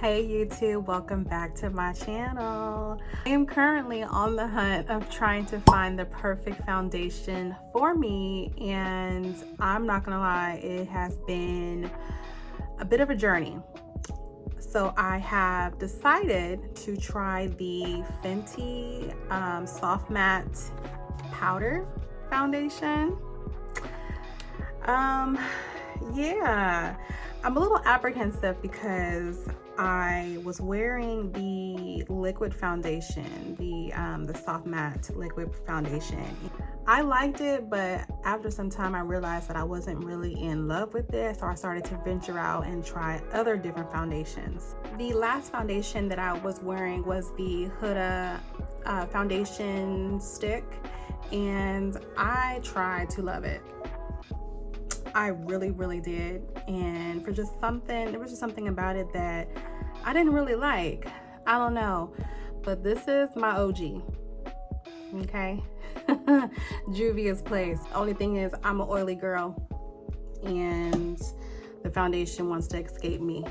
Hey YouTube, welcome back to my channel. I am currently on the hunt of trying to find the perfect foundation for me, and I'm not gonna lie, it has been a bit of a journey. So I have decided to try the Fenty Soft Matte Powder Foundation. Yeah, I'm a little apprehensive because I was wearing the liquid foundation, the soft matte liquid foundation. I liked it, but after some time I realized that I wasn't really in love with it, so I started to venture out and try other different foundations. The last foundation that I was wearing was the Huda foundation stick, and I tried to love it. I really did, and there was just something about it that I didn't really like. I don't know, but this is my OG, okay? Juvia's Place. Only thing is, I'm an oily girl, and the foundation wants to escape me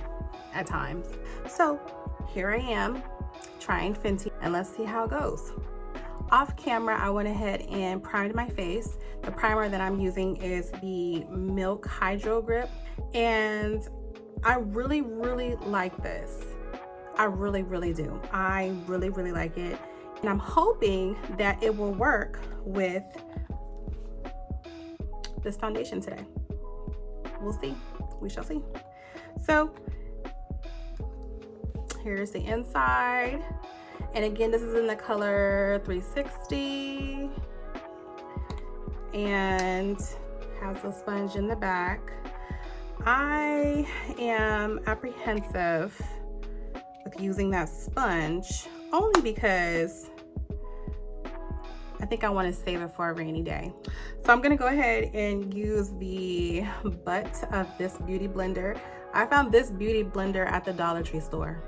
at times. So here I am trying Fenty, and let's see how it goes. Off camera, I went ahead and primed my face. The primer that I'm using is the Milk Hydro Grip, and I really like this. I really do. I really like it, and I'm hoping that it will work with this foundation today. We'll see. We shall see. So here's the inside. And again, this is in the color 360 and has a sponge in the back. I am apprehensive with using that sponge only because I think I want to save it for a rainy day. So I'm going to go ahead and use the butt of this beauty blender. I found this beauty blender at the Dollar Tree store.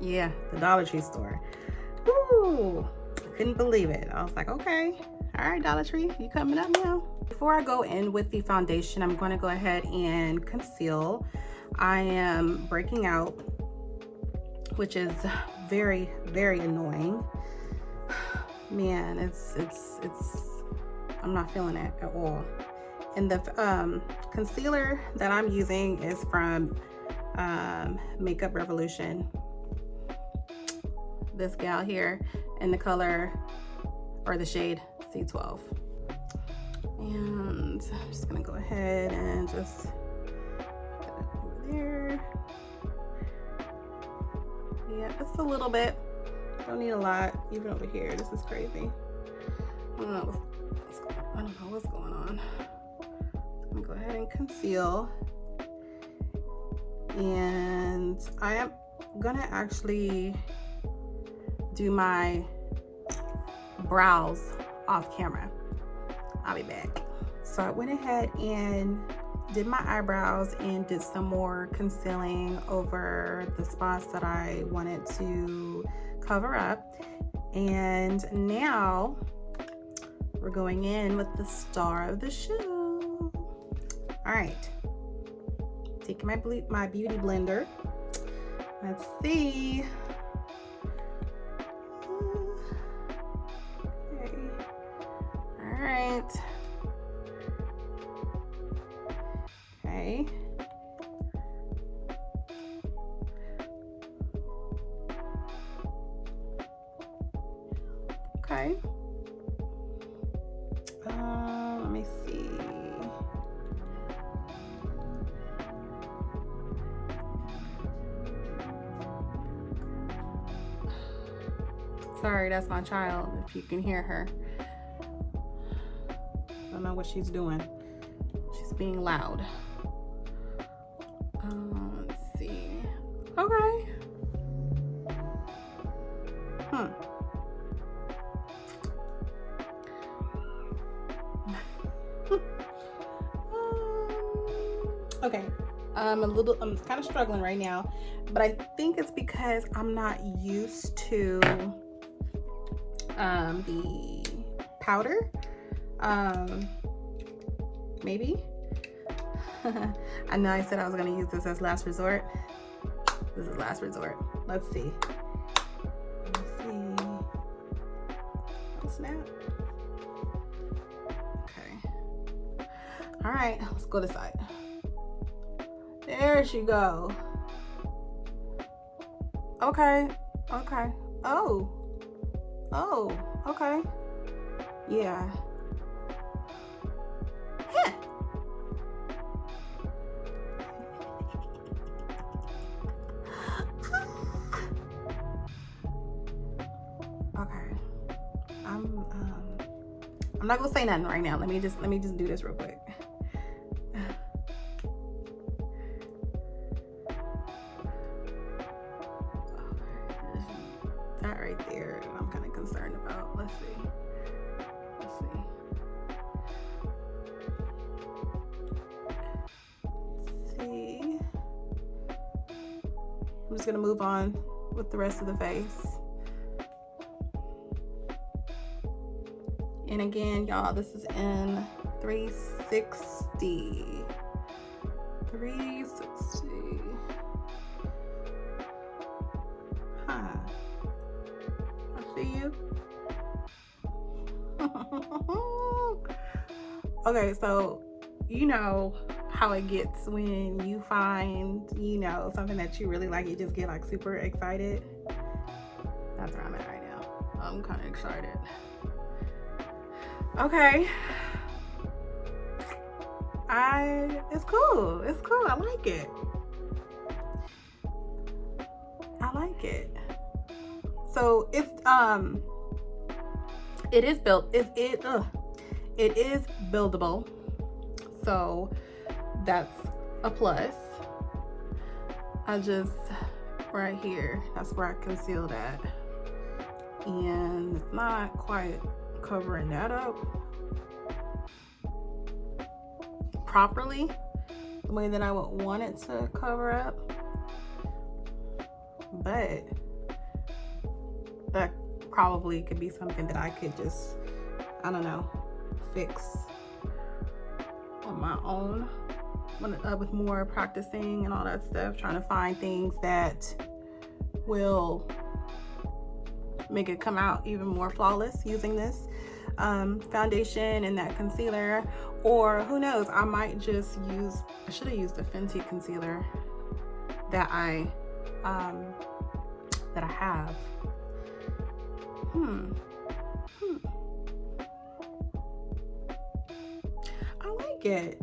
Yeah, the Dollar Tree store. Woo! Couldn't believe it. I was like, okay, all right, Dollar Tree, you coming up now? Before I go in with the foundation, I'm going to go ahead and conceal. I am breaking out, which is very annoying. Man, it's I'm not feeling it at all. And the concealer that I'm using is from Makeup Revolution. This gal here in the color or the shade C12, and I'm just gonna go ahead and just put it over there. Yeah, just a little bit, don't need a lot. Even over here, this is crazy. I don't know what's going on. I'm gonna go ahead and conceal, and I am gonna actually do my brows off camera. I'll be back. So I went ahead and did my eyebrows and did some more concealing over the spots that I wanted to cover up. And now we're going in with the star of the show. All right, taking my beauty blender. Let's see. Okay. Okay. Let me see. Sorry, that's my child, if you can hear her. I don't know what she's doing. She's being loud. Let's see. Okay. Okay. I'm kind of struggling right now, but I think it's because I'm not used to the powder. Maybe. I know I said I was gonna use this as last resort. This is last resort. Let's see. Let's see. Oh, snap. Okay. All right, let's go this side. There she go. Okay. Okay. Oh. Oh. Okay. Yeah. Heh. Okay. I'm not gonna say nothing right now. Let me just do this real quick. That right there, I'm kind of concerned about. Let's see. Let's see. Let's see. I'm just gonna move on with the rest of the face. And again, y'all, this is in 360. 360. Huh. I see you. Okay, so you know how it gets when you find, you know, something that you really like, you just get like super excited. That's where I'm at right now. I'm kind of excited. Okay. It's cool. It's cool. I like it. I like it. So it's it is buildable. So that's a plus. I just right here, that's where I concealed at. And it's not quite covering that up properly the way that I would want it to cover up, but that probably could be something that I could just, I don't know, fix on my own with more practicing and all that stuff, trying to find things that will make it come out even more flawless using this foundation and that concealer. Or who knows, I might just use, I should have used the Fenty concealer that I have. I like it.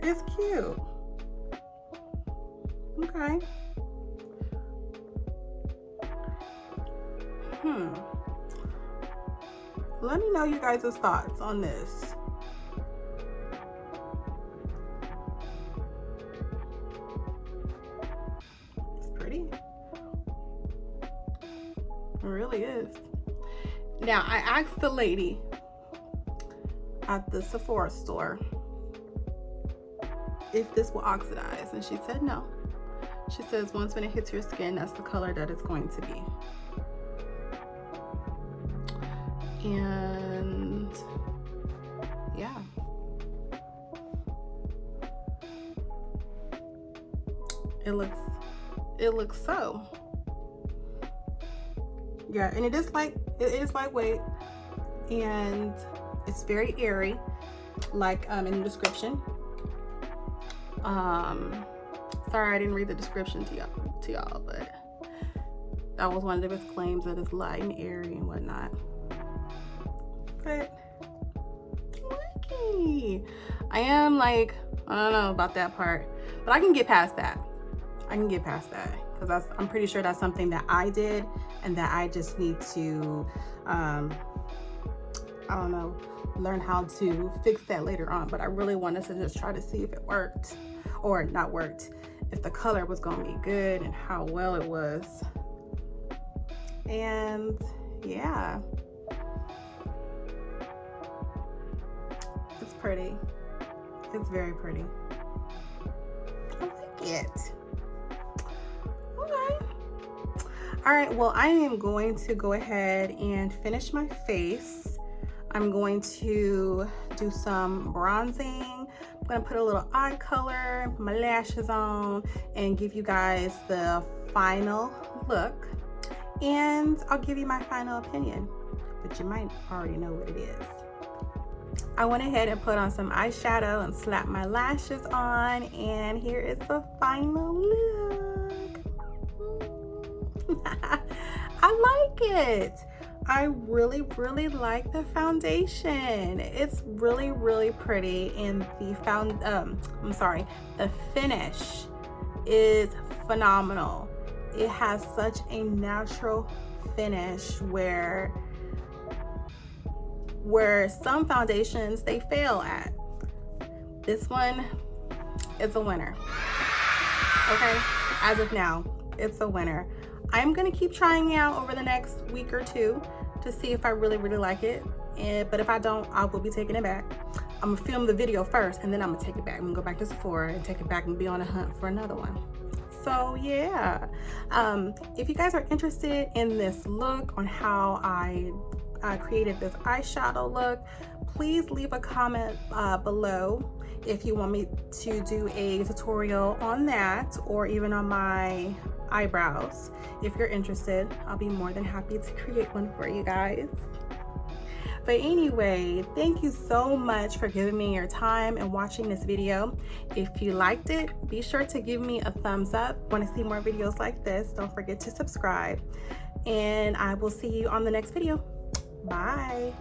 It's cute. Okay. Let me know you guys' thoughts on this. It's pretty. It really is. Now, I asked the lady at the Sephora store if this will oxidize, and she said no. She says once when it hits your skin, that's the color that it's going to be. And yeah, it looks so. Yeah, and it is lightweight, and it's very airy, like in the description. Sorry I didn't read the description to y'all, but that was one of its claims, that it's light and airy and whatnot. But I am like, I don't know about that part, but I can get past that. Because I'm pretty sure that's something that I did, and that I just need to I don't know, learn how to fix that later on. But I really wanted to just try to see if it worked, or not worked, if the color was gonna be good and how well it was. And yeah, it's pretty. It's very pretty. I like it. Okay. All right, well, I am going to go ahead and finish my face. I'm going to do some bronzing I'm gonna put a little eye color, my lashes on, and give you guys the final look. And I'll give you my final opinion, but you might already know what it is. I went ahead and put on some eyeshadow and slapped my lashes on, and here is the final look. I like it. I really like the foundation. It's really pretty, and the finish is phenomenal. It has such a natural finish where some foundations they fail at. This one is a winner. Okay, as of now, it's a winner. I'm gonna keep trying it out over the next week or two to see if I really like it. But if I don't, I will be taking it back. I'm gonna film the video first, and then I'm gonna take it back. I'm gonna go back to Sephora and take it back and be on a hunt for another one. So yeah, if you guys are interested in this look, on how I created this eyeshadow look, please leave a comment below if you want me to do a tutorial on that, or even on my eyebrows. If you're interested, I'll be more than happy to create one for you guys. But anyway, thank you so much for giving me your time and watching this video. If you liked it, be sure to give me a thumbs up. Want to see more videos like this, don't forget to subscribe. And I will see you on the next video. Bye.